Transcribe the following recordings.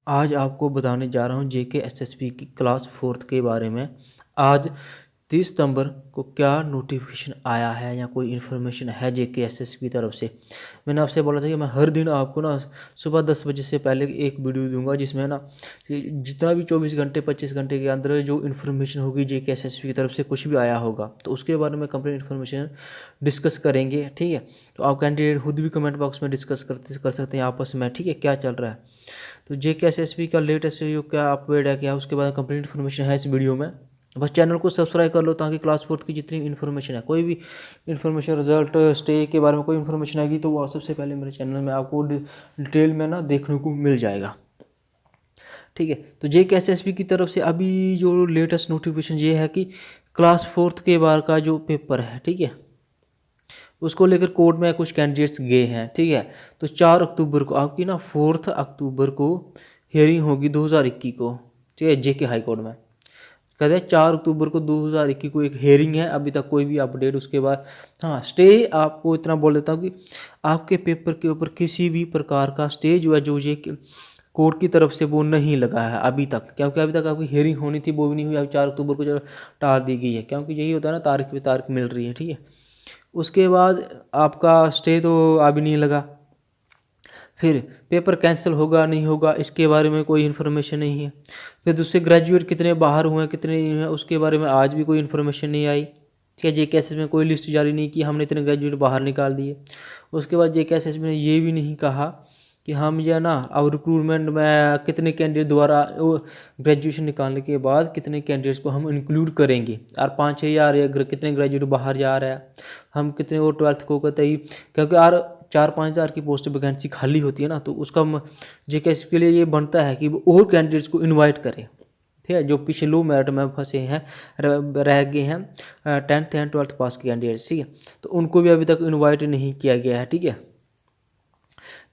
आज आपको बताने जा रहा हूँ जेके एसएसबी की क्लास फोर्थ के बारे में। आज 30 सितंबर को क्या नोटिफिकेशन आया है या कोई इन्फॉर्मेशन है जेके एसएसबी की तरफ से। मैंने आपसे बोला था कि मैं हर दिन आपको ना सुबह 10 बजे से पहले एक वीडियो दूंगा जिसमें ना जितना भी 24 घंटे 25 घंटे के अंदर जो इन्फॉर्मेशन होगी जेके एसएसबी की तरफ से कुछ भी आया होगा तो उसके बारे में कंप्लीट इन्फॉर्मेशन डिस्कस करेंगे। ठीक है, तो आप कैंडिडेट खुद भी कमेंट बॉक्स में डिस्कस कर सकते हैं आपस में। ठीक है, क्या चल रहा है तो जेके एसएसबी का लेटेस्ट जो क्या अपडेट है क्या उसके बाद कंप्लीट इन्फॉर्मेशन है इस वीडियो में। बस चैनल को सब्सक्राइब कर लो ताकि क्लास फोर्थ की जितनी इन्फॉर्मेशन है, कोई भी इन्फॉर्मेशन रिजल्ट स्टे के बारे में कोई इन्फॉर्मेशन आएगी तो वो सबसे पहले मेरे चैनल में आपको डिटेल में ना देखने को मिल जाएगा। ठीक है, तो जेके एसएसबी की तरफ से अभी जो लेटेस्ट नोटिफिकेशन ये है कि क्लास फोर्थ के बार का जो पेपर है, ठीक है, उसको लेकर कोर्ट में कुछ कैंडिडेट्स गए हैं। ठीक है, तो 4 अक्टूबर को आपकी ना 4 अक्टूबर को हियरिंग होगी 2021 को। ठीक है, जेके हाई कोर्ट में कहते हैं 4 अक्टूबर को 2021 को एक हेयरिंग है। अभी तक कोई भी अपडेट उसके बाद, हाँ स्टे आपको इतना बोल देता हूँ कि आपके पेपर के ऊपर किसी भी प्रकार का स्टे जो है जो ये कोर्ट की तरफ से वो नहीं लगा है अभी तक, क्योंकि अभी तक आपकी हेयरिंग होनी थी वो भी नहीं हुई। अभी 4 अक्टूबर को जो टाल दी गई है क्योंकि यही होता है ना, तारीख पे तारीख मिल रही है। ठीक है, उसके बाद आपका स्टे तो अभी नहीं लगा। फिर पेपर कैंसिल होगा नहीं होगा इसके बारे में कोई इन्फॉर्मेशन नहीं है। फिर दूसरे ग्रेजुएट कितने बाहर हुए हैं कितने नहीं हुए उसके बारे में आज भी कोई इन्फॉर्मेशन नहीं आई। ठीक है, जेकेएसएस में कोई लिस्ट जारी नहीं की हमने इतने ग्रेजुएट बाहर निकाल दिए। उसके बाद जेकेएसएस ने ये भी नहीं कहा कि हम जो है ना अब रिक्रूटमेंट में कितने कैंडिडेट द्वारा ग्रेजुएशन निकालने के बाद कितने कैंडिडेट्स को हम इंक्लूड करेंगे। यार 5-6 हज़ार या कितने ग्रेजुएट बाहर जा रहा है, हम कितने वो 12th को कहते ही, क्योंकि यार 4-5 हज़ार की पोस्ट वैकेंसी खाली होती है ना, तो उसका जेकेएसएस के लिए ये बनता है कि वो और कैंडिडेट्स को इन्वाइट करें। ठीक है, जो पिछले लो मेरिट में फंसे हैं रह गए हैं 10th एंड 12th पास के कैंडिडेट्स। ठीक है, तो उनको भी अभी तक इन्वाइट नहीं किया गया है। ठीक है,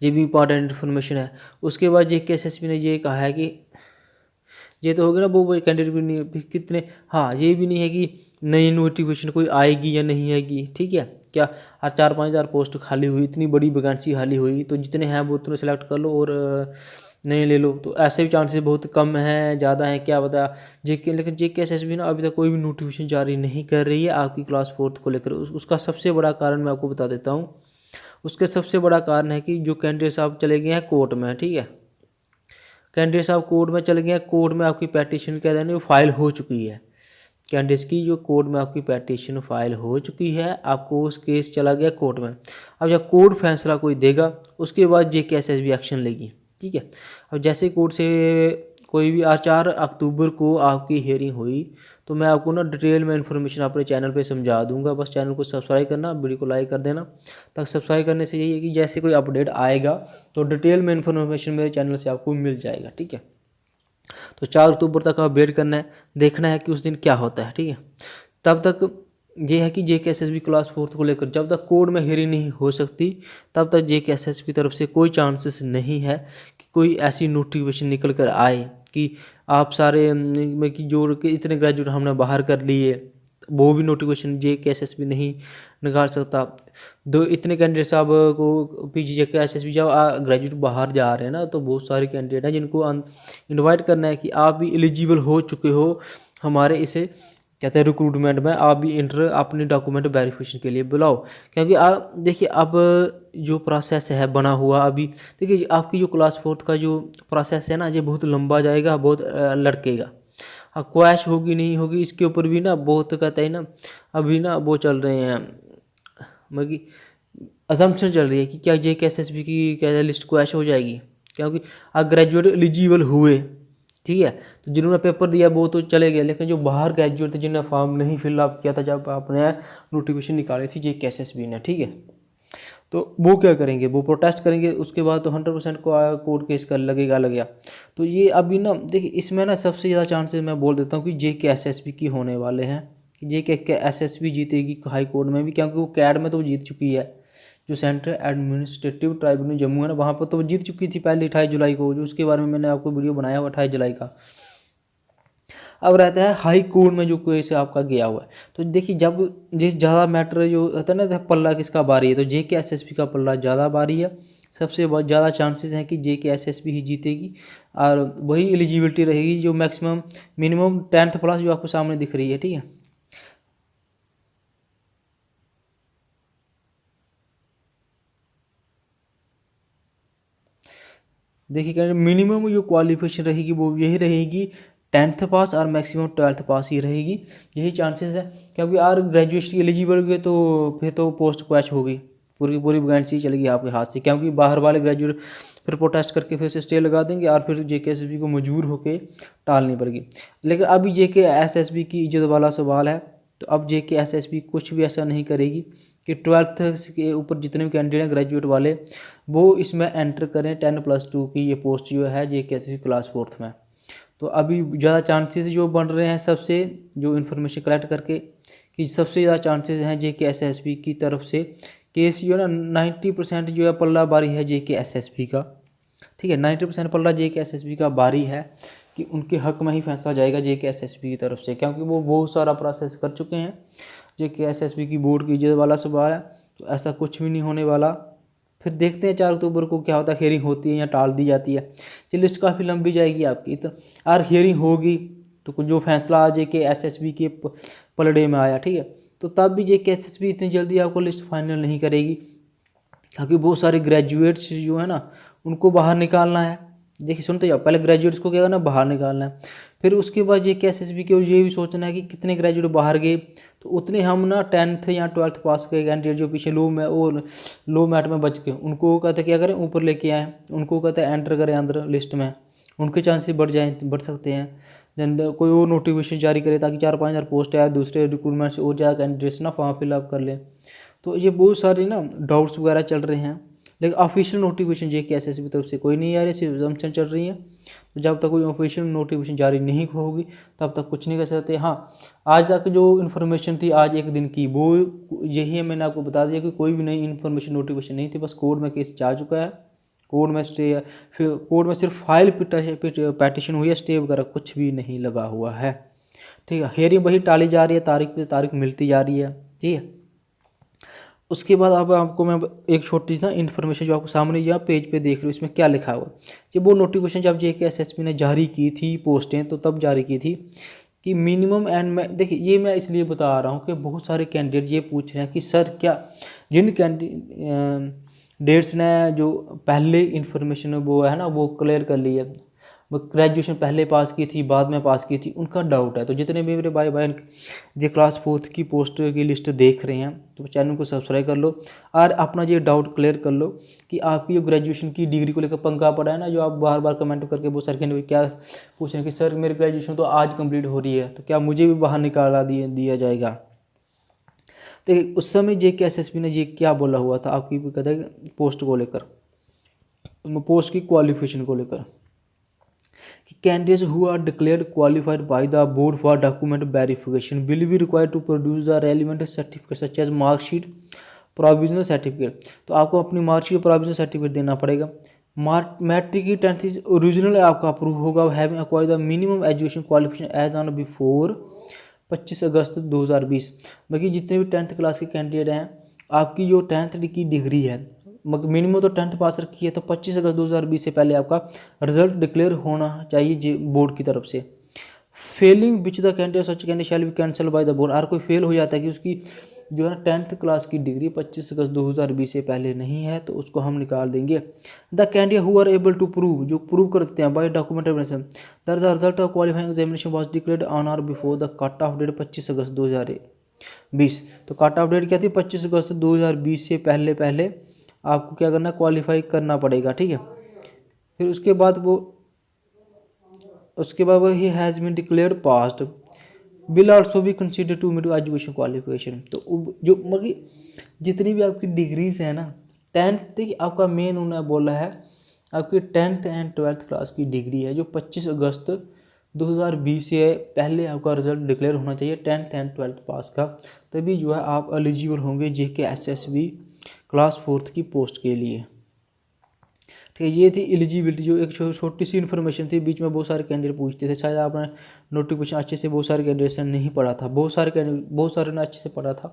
ये भी इंपॉर्टेंट इन्फॉर्मेशन है। उसके बाद जेकेएसएसबी ने ये कहा है कि ये तो हो गया ना वो कैंडिडेट भी नहीं कितने, हाँ ये भी नहीं है कि नई नोटिफिकेशन कोई आएगी या नहीं आएगी। ठीक है, क्या 4-5 हज़ार पोस्ट खाली हुई, इतनी बड़ी वैकेंसी खाली हुई तो जितने हैं वो उतने सेलेक्ट कर लो और नहीं ले लो, तो ऐसे भी चांसेस बहुत कम हैं ज़्यादा हैं क्या बता। लेकिन जेकेएसएसबी ना अभी तक कोई भी नोटिफिकेशन जारी नहीं कर रही है आपकी क्लास फोर्थ को लेकर। उसका सबसे बड़ा कारण मैं आपको बता देता हूँ। उसके सबसे बड़ा कारण है कि जो कैंडिडेट साहब चले गए हैं कोर्ट में। ठीक है, कैंडिडेट साहब कोर्ट में चले गए हैं, कोर्ट में आपकी पेटिशन क्या है वो फाइल हो चुकी है। कैंडिडेट्स की जो कोर्ट में आपकी पेटिशन फाइल हो चुकी है, आपको उस केस चला गया कोर्ट में। अब जब कोर्ट फैसला कोई देगा उसके बाद जेकेएसएसबी एक्शन लेगी। ठीक है, अब जैसे कोर्ट से कोई भी 4 अक्टूबर को आपकी हियरिंग हुई तो मैं आपको ना डिटेल में इन्फॉर्मेशन अपने चैनल पे समझा दूंगा। बस चैनल को सब्सक्राइब करना, वीडियो को लाइक कर देना। तक सब्सक्राइब करने से यही है कि जैसे कोई अपडेट आएगा तो डिटेल में इन्फॉर्मेशन मेरे चैनल से आपको मिल जाएगा। ठीक है, तो 4 अक्टूबर तक आप वेट करना है, देखना है कि उस दिन क्या होता है। ठीक है, तब तक ये है कि जेकेएसएसबी क्लास फोर्थ को लेकर जब तक कोर्ट में हियरिंग नहीं हो सकती तब तक जेकेएसएसबी की तरफ से कोई चांसेस नहीं है कि कोई ऐसी नोटिफिकेशन निकल कर आए कि आप सारे में कि जो कि इतने ग्रेजुएट हमने बाहर कर लिए वो भी नोटिफिकेशन जेकेएसएसबी नहीं निकाल सकता। दो इतने कैंडिडेट साहब को पीजी जेकेएसएसबी जब ग्रेजुएट बाहर जा रहे हैं ना, तो बहुत सारे कैंडिडेट हैं जिनको इनवाइट करना है कि आप भी एलिजिबल हो चुके हो हमारे इसे कहते हैं रिक्रूटमेंट में, आप भी इंटर अपनी डॉक्यूमेंट वेरिफिकेशन के लिए बुलाओ। क्योंकि आप देखिए अब जो प्रोसेस है बना हुआ, अभी देखिए आपकी जो क्लास फोर्थ का जो प्रोसेस है ना ये बहुत लंबा जाएगा, बहुत लड़केगा। हाँ क्वैश होगी नहीं होगी इसके ऊपर भी ना बहुत कहते हैं ना, अभी ना वो चल रहे हैं मतलब असम्पशन चल रही है कि क्या जेकेएसएसबी की क्या लिस्ट क्वैश हो जाएगी। क्योंकि अगर ग्रेजुएट एलिजिबल हुए, ठीक है, तो जिन्होंने पेपर दिया वो तो चले गए, लेकिन जो बाहर ग्रेजुएट थे जिन्होंने फॉर्म नहीं फिलअप किया था जब आपने नोटिफिकेशन निकाली थी जेकेएसएसबी ने, ठीक है, तो वो क्या करेंगे, वो प्रोटेस्ट करेंगे। उसके बाद तो 100% को कोर्ट केस कर लगेगा। तो ये अभी ना देखिए इसमें ना सबसे ज़्यादा चांसेस मैं बोल देता हूँ कि जेकेएसएसबी की होने वाले हैं कि जेकेएसएसबी जीतेगी हाई कोर्ट में भी, क्योंकि वो कैड में तो वो जीत चुकी है। जो सेंट्रल एडमिनिस्ट्रेटिव ट्राइब्यूनल जम्मू है ना, वहाँ पर तो वो जीत चुकी थी पहले 28 जुलाई को, जो उसके बारे में मैंने आपको वीडियो बनाया हुआ 28 जुलाई का। अब रहता है हाई कोर्ट में जो केस आपका गया हुआ है। तो देखिए जब जिस ज़्यादा मैटर जो होता है ना पल्ला किसका भारी है, तो जेकेएसएसबी का पल्ला ज़्यादा भारी है। सबसे बहुत ज़्यादा चांसेस हैं कि जेकेएसएसबी ही जीतेगी। और वही एलिजिबिलिटी रहेगी जो मैक्सिमम मिनिमम 10th प्लस जो आपको सामने दिख रही है, ठीक है। देखिए मिनिमम जो क्वालिफिकेशन रहेगी वो यही रहेगी 10th पास और मैक्सिमम 12th पास ही रहेगी, यही चांसेस है। क्योंकि और ग्रेजुएशन एलिजिबल हुए तो फिर तो पोस्ट क्वैच होगी, पूरी की पूरी वैकेंसी चलेगी आपके हाथ से, क्योंकि बाहर वाले ग्रेजुएट फिर प्रोटेस्ट करके फिर से स्टे लगा देंगे और फिर JK SSB को मजबूर होकर टालनी पड़ेगी। लेकिन अभी JK SSB की इज्जत वाला सवाल है, तो अब JK SSB कुछ भी ऐसा नहीं करेगी कि 12th के ऊपर जितने भी कैंडिडेट हैं ग्रेजुएट वाले वो इसमें एंटर करें 10+2 की ये पोस्ट जो है JK SSB क्लास 4th में। तो अभी ज़्यादा चांसेस जो बन रहे हैं सबसे जो इन्फॉर्मेशन कलेक्ट करके कि सबसे ज़्यादा चांसेस हैं JK SSB की तरफ से केस जो है ना 90% जो है पल्ला बारी है JK SSB का, ठीक है। 90% पल्ला JK SSB का बारी है कि उनके हक में ही फैसला जाएगा JK SSB की तरफ से, क्योंकि वो बहुत सारा प्रोसेस कर चुके हैं। JK SSB की बोर्ड की इज्जत वाला सवाल है, तो ऐसा कुछ भी नहीं होने वाला। फिर देखते हैं 4 अक्टूबर को क्या होता है, हियरिंग होती है या टाल दी जाती है। ये लिस्ट काफ़ी लंबी जाएगी आपकी, तो और हियरिंग होगी तो जो फैसला JK SSB के पलड़े में आया, ठीक है, तो तब भी JK SSB इतनी जल्दी आपको लिस्ट फाइनल नहीं करेगी, क्योंकि बहुत सारे ग्रेजुएट्स जो है ना उनको बाहर निकालना है। देखिए सुनते जाओ, पहले ग्रेजुएट्स को क्या करना, बाहर निकालना है, फिर उसके बाद JK SSB के ये भी सोचना है कि कितने ग्रेजुएट बाहर गए तो उतने हम ना 10th या 12th पास के कैंडिडेट जो पीछे लो मैट में बच गए उनको कहते क्या करें, ऊपर लेके आएँ, उनको कहते हैं एंटर करें अंदर लिस्ट में, उनके चांसेस बढ़ सकते हैं। जन कोई और नोटिफिकेशन जारी करे ताकि 4-5 हज़ार पोस्ट है, दूसरे रिक्रूटमेंट से और ज़्यादा कैंडिडेट्स ना फॉर्म फिलअप कर लें। तो ये बहुत सारे ना डाउट्स वगैरह चल रहे हैं, लेकिन ऑफिशियल नोटिफिकेशन JK SSB की तरफ से कोई नहीं आ रही, सिर्फ एग्जाम्पशन चल रही है। तो जब तक कोई ऑफिशियल नोटिफिकेशन जारी नहीं होगी तब तक कुछ नहीं कर सकते। हाँ, आज तक जो इन्फॉर्मेशन थी आज एक दिन की वो यही है, मैंने आपको बता दिया कि कोई भी नई इन्फॉर्मेशन नोटिफिकेशन नहीं थी, बस कोर्ट में केस जा चुका है, कोर्ट में स्टे है, फिर कोर्ट में सिर्फ फाइल पैटिशन हुई है, स्टे वगैरह कुछ भी नहीं लगा हुआ है, ठीक है। हियरिंग वही टाली जा रही है, तारीख पे तारीख मिलती जा रही है, ठीक है। उसके बाद अब आपको मैं एक छोटी सी इन्फॉर्मेशन जो आपको सामने यहाँ पेज पे देख रहे हो इसमें क्या लिखा हुआ, जब वो नोटिफिकेशन जब JK SSB ने जारी की थी पोस्टें तो तब जारी की थी कि मिनिमम एंड में, देखिए ये मैं इसलिए बता रहा हूँ कि बहुत सारे कैंडिडेट ये पूछ रहे हैं कि सर क्या जिन कैंडिडेट्स ने जो पहले इन्फॉर्मेशन वो है ना वो क्लियर कर ली है, वो ग्रेजुएशन पहले पास की थी बाद में पास की थी, उनका डाउट है। तो जितने भी मेरे भाई बहन जो क्लास 4th की पोस्ट की लिस्ट देख रहे हैं तो चैनल को सब्सक्राइब कर लो और अपना ये डाउट क्लियर कर लो कि आपकी जो ग्रेजुएशन की डिग्री को लेकर पंगा पड़ा है ना, जो आप बार बार कमेंट करके बहुत सारे क्या पूछ रहे हैं कि सर मेरी ग्रेजुएशन तो आज कंप्लीट हो रही है तो क्या मुझे भी बाहर निकाला दिया जाएगा। तो उस समय JK SSB ने ये क्या बोला हुआ था आपकी कहता है पोस्ट को लेकर, पोस्ट की क्वालिफिकेशन को लेकर कि candidates who are declared qualified by the board for document verification will be required to produce the relevant certificate such as marksheet provisional certificate. तो आपको अपनी मार्कशीट प्रोविजनल सर्टिफिकेट देना पड़ेगा। मैट्रिक की 10th ओरिजिनल आपका अप्रूव होगा, having acquired the minimum education qualification as on before 25 August 2020। बाकी जितने भी 10th क्लास के कैंडिडेट हैं आपकी जो 10th की डिग्री है मिनिमम तो 10th पास रखी है तो 25 अगस्त 2020 से पहले आपका रिजल्ट डिक्लेयर होना चाहिए बोर्ड की तरफ से। Fehling which the candidate such candidate shall be cancel bye the board. और कोई फेल हो जाता है कि उसकी जो है 10th क्लास की डिग्री 25 अगस्त 2020 से पहले नहीं है तो उसको हम निकाल देंगे। The candidate who are able to prove, जो प्रूव करते हैं by document evidence that the result of qualifying examination was declared on or before the cut off date 25 August 2020। तो कट ऑफ डेट क्या थी 25 अगस्त 2020 से पहले आपको क्या करना, क्वालिफाई करना पड़ेगा, ठीक है। फिर उसके बाद वो ही has been declared passed will also be considered to meet education qualification. तो जो मतलब जितनी भी आपकी डिग्रीज है ना 10th देखिए आपका मेन उन्होंने बोला है आपकी 10th एंड 12th क्लास की डिग्री है जो 25 अगस्त 2020 से पहले आपका रिजल्ट डिक्लेयर होना चाहिए 10th एंड 12th पास का, तभी जो है आप एलिजिबल होंगे JK SSB क्लास 4th की पोस्ट के लिए, ठीक है। ये थी एलिजिबिलिटी, जो एक छोटी सी इन्फॉर्मेशन थी। बीच में बहुत सारे कैंडिडेट पूछते थे, शायद आपने नोटिफिकेशन अच्छे से बहुत सारे कैंडिडेट्स ने नहीं पढ़ा था, बहुत सारे ने अच्छे से पढ़ा था।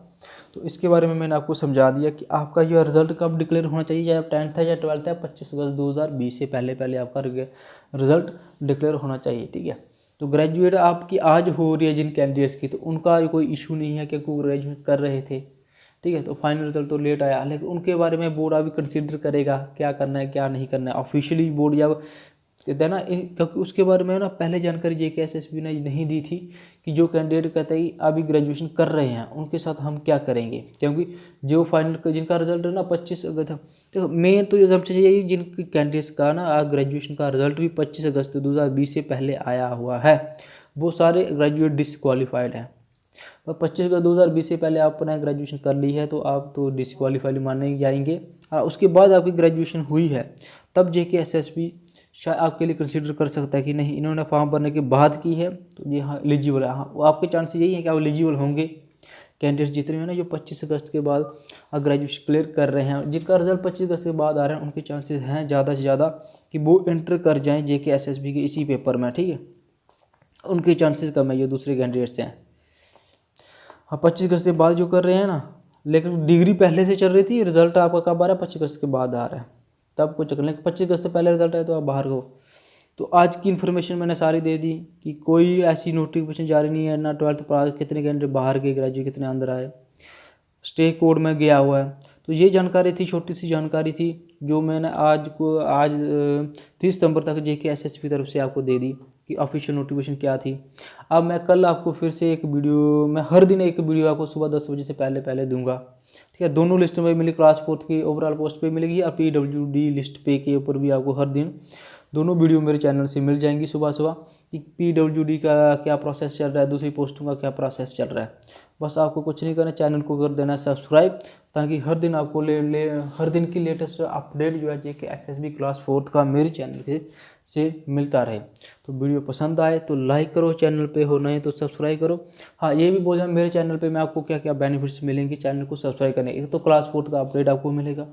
तो इसके बारे में मैंने आपको समझा दिया कि आपका जो रिजल्ट कब डिक्लेयर होना चाहिए, चाहे आप 10th है या 12th है, 25 अगस्त 2020 से पहले आपका रिजल्ट डिक्लेयर होना चाहिए। ठीक है। तो ग्रेजुएट आपकी आज हो रही है जिन कैंडिडेट्स की, तो उनका कोई इशू नहीं है कि वो ग्रेजुएट कर रहे थे। ठीक है। तो फाइनल रिजल्ट तो लेट आया, लेकिन उनके बारे में बोर्ड अभी कंसीडर करेगा क्या करना है क्या नहीं करना है। ऑफिशियली बोर्ड जब कहते हैं ना, क्योंकि उसके बारे में ना पहले जानकारी जेके एसएसबी ने नहीं दी थी कि जो कैंडिडेट कहते हैं अभी ग्रेजुएशन कर रहे हैं उनके साथ हम क्या करेंगे, क्योंकि जो फाइनल जिनका रिजल्ट है ना 25 अगस्त, तो मेन तो ये समझ चाहिए जिन कैंडिडेट्स का ना ग्रेजुएशन का रिजल्ट भी 25 अगस्त 2020 से पहले आया हुआ है, वो सारे ग्रेजुएट डिसक्वालीफाइड हैं। और 25 अगस्त 2020 से पहले आपने ग्रेजुएशन कर ली है तो आप तो डिसक्वालीफाइड माने जाएंगे। उसके बाद आपकी ग्रेजुएशन हुई है तब जेके एसएसबी शायद आपके लिए कंसीडर कर सकता है कि नहीं, इन्होंने फॉर्म भरने के बाद की है तो ये हाँ एलिजिबल है। हाँ, वो आपके चांसेस यही है कि आप एलिजिबल होंगे। कैंडिडेट्स जितने हैं ना जो 25 अगस्त के बाद ग्रेजुएशन क्लियर कर रहे हैं, जिनका रिजल्ट 25 अगस्त के बाद आ रहा है, उनके चांसेस हैं ज़्यादा से ज़्यादा कि वो एंटर कर जाएँ जेके एसएसबी के इसी पेपर में। ठीक है। उनके चांसेस कम है जो दूसरे कैंडिडेट्स हैं। हाँ, 25 अगस्त के बाद जो कर रहे हैं ना, लेकिन डिग्री पहले से चल रही थी, रिजल्ट आपका कब आ रहा है 25 अगस्त के बाद आ रहा है, तब कुछ चक्कर नहीं। 25 अगस्त से पहले रिजल्ट है तो आप बाहर हो। तो आज की इन्फॉर्मेशन मैंने सारी दे दी कि कोई ऐसी नोटिफिकेशन जारी नहीं है ना 12th पास कितने कैंडिडेट बाहर गए, ग्रेजुएट कितने अंदर आए, स्टे कोड में गया हुआ है। तो ये जानकारी थी, छोटी सी जानकारी थी जो मैंने आज 30 सितंबर तक जेके एसएसबी की तरफ से आपको दे दी कि ऑफिशियल नोटिफिकेशन क्या थी। अब मैं कल आपको फिर से एक वीडियो, मैं हर दिन एक वीडियो आपको सुबह 10 बजे से पहले दूंगा। ठीक है। दोनों लिस्ट में मिली, क्लास 4th की ओवरऑल पोस्ट पे मिलेगी और PWD लिस्ट पे के ऊपर भी आपको हर दिन दोनों वीडियो मेरे चैनल से मिल जाएंगी सुबह कि PWD का क्या प्रोसेस चल रहा है, दूसरी पोस्टों का क्या प्रोसेस चल रहा है। बस आपको कुछ नहीं करना, चैनल को कर देना सब्सक्राइब, ताकि हर दिन आपको हर दिन की लेटेस्ट अपडेट जो है जेके एसएसबी क्लास 4th का मेरे चैनल से मिलता रहे। तो वीडियो पसंद आए तो लाइक करो, चैनल पे हो नए तो सब्सक्राइब करो। हाँ, ये भी बोल रहा मेरे चैनल पे मैं आपको क्या क्या बेनिफिट्स मिलेंगे चैनल को सब्सक्राइब करने। एक तो क्लास 4th का अपडेट आपको मिलेगा,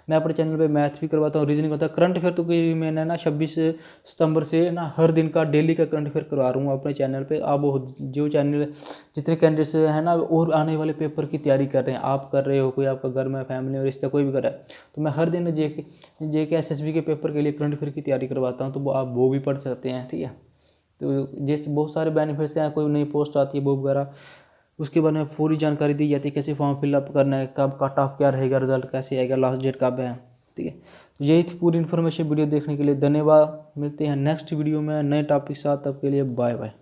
मैं अपने चैनल पे मैथ भी करवाता हूँ, रीजनिंग होता है, करंट अफेयर तो मैंने ना 26 सितंबर से ना हर दिन का डेली का करंट अफेयर करवा रहा हूँ अपने चैनल पे। आप जो चैनल जितने कैंडिडेट्स हैं ना और आने वाले पेपर की तैयारी कर रहे हैं, आप कर रहे हो, कोई आपका घर में फैमिली में रिश्ता कोई भी कर रहा है, तो मैं हर दिन जेके एसएसबी के पेपर के लिए करंट अफेयर की तैयारी करवाता हूँ, तो आप वो भी पढ़ सकते हैं। ठीक है। तो जैसे बहुत सारे बेनिफिट्स हैं, कोई नई पोस्ट आती है वो वगैरह, उसके बारे में पूरी जानकारी दी जाती है, कैसे फॉर्म फिलअप करना है, कब कट ऑफ क्या रहेगा, रिजल्ट कैसे आएगा, लास्ट डेट कब है। ठीक है। तो यही थी पूरी इन्फॉर्मेशन। वीडियो देखने के लिए धन्यवाद। मिलते हैं नेक्स्ट वीडियो में नए टॉपिक के साथ, तब के लिए बाय बाय।